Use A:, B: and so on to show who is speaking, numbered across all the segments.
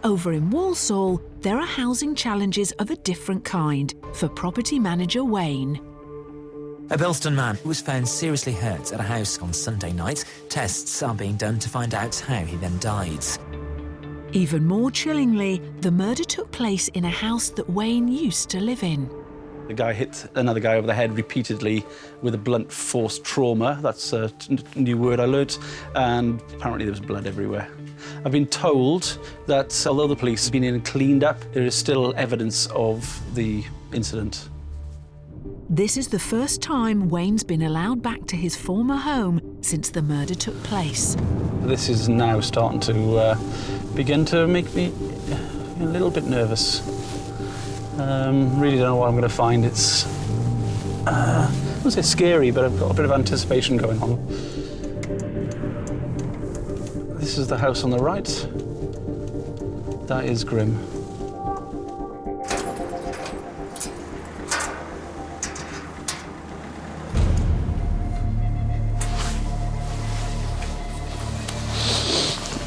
A: Over in Walsall, there are housing challenges of a different kind for property manager Wayne.
B: A Bilston man was found seriously hurt at a house on Sunday night. Tests are being done to find out how he then died.
A: Even more chillingly, the murder took place in a house that Wayne used to live in.
C: The guy hit another guy over the head repeatedly with a blunt force trauma. That's a new word I learnt, and apparently there was blood everywhere. I've been told that although the police have been in and cleaned up, there is still evidence of the incident.
A: This is the first time Wayne's been allowed back to his former home since the murder took place.
C: This is now starting to begin to make me a little bit nervous. Really don't know what I'm going to find. It's, I wouldn't say scary, but I've got a bit of anticipation going on. This is the house on the right. That is grim.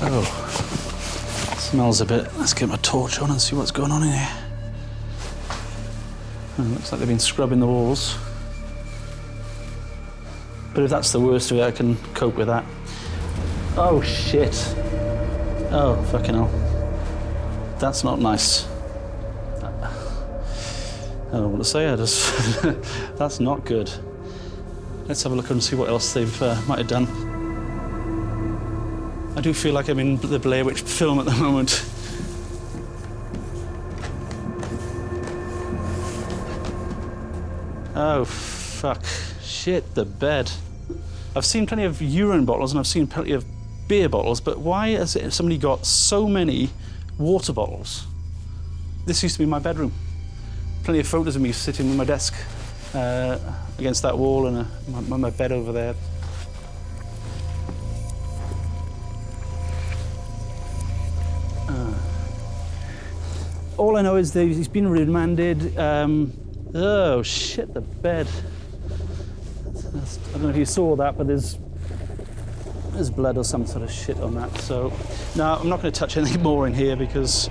C: Oh, smells a bit. Let's get my torch on and see what's going on in here. Oh, looks like they've been scrubbing the walls. But if that's the worst of it, I can cope with that. Oh, shit. Oh, fucking hell. That's not nice. I don't know what to say, that's not good. Let's have a look and see what else they've might have done. I do feel like I'm in the Blair Witch film at the moment. Oh, fuck. Shit, the bed. I've seen plenty of urine bottles and I've seen plenty of beer bottles, but why has somebody got so many water bottles? This used to be my bedroom. Plenty of photos of me sitting at my desk against that wall and my bed over there. All I know is that he's been remanded. Oh, shit, the bed. I don't know if you saw that, but there's blood or some sort of shit on that. So, no, I'm not going to touch anything more in here because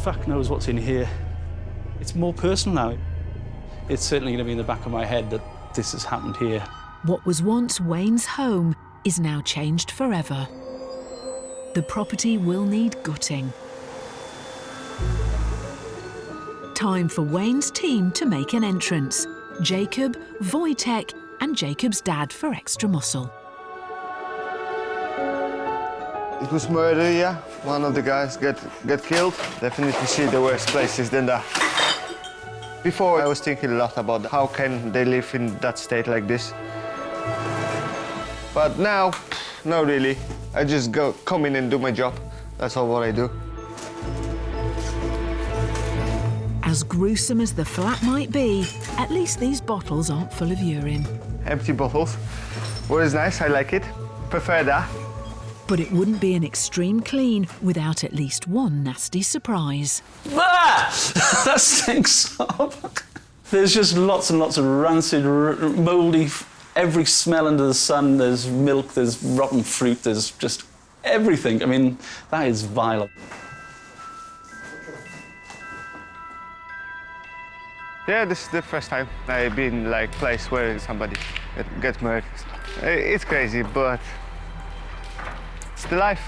C: fuck knows what's in here. It's more personal now. It's certainly going to be in the back of my head that this has happened here.
A: What was once Wayne's home is now changed forever. The property will need gutting. Time for Wayne's team to make an entrance. Jakub, Wojtek and Jakub's dad for extra muscle.
D: It was murder, yeah. One of the guys get killed. Definitely see the worst places than that. Before I was thinking a lot about how can they live in that state like this. But now, no really. I just come in and do my job. That's all what I do.
A: As gruesome as the flat might be, at least these bottles aren't full of urine.
D: Empty bottles. What is nice, I like it. Prefer that.
A: But it wouldn't be an extreme clean without at least one nasty surprise.
C: Ah! That stinks up. There's just lots and lots of rancid, mouldy, every smell under the sun. There's milk, there's rotten fruit, there's just everything. I mean, that is vile.
D: Yeah, this is the first time I've been like place where somebody gets murdered. It's crazy, but it's the life.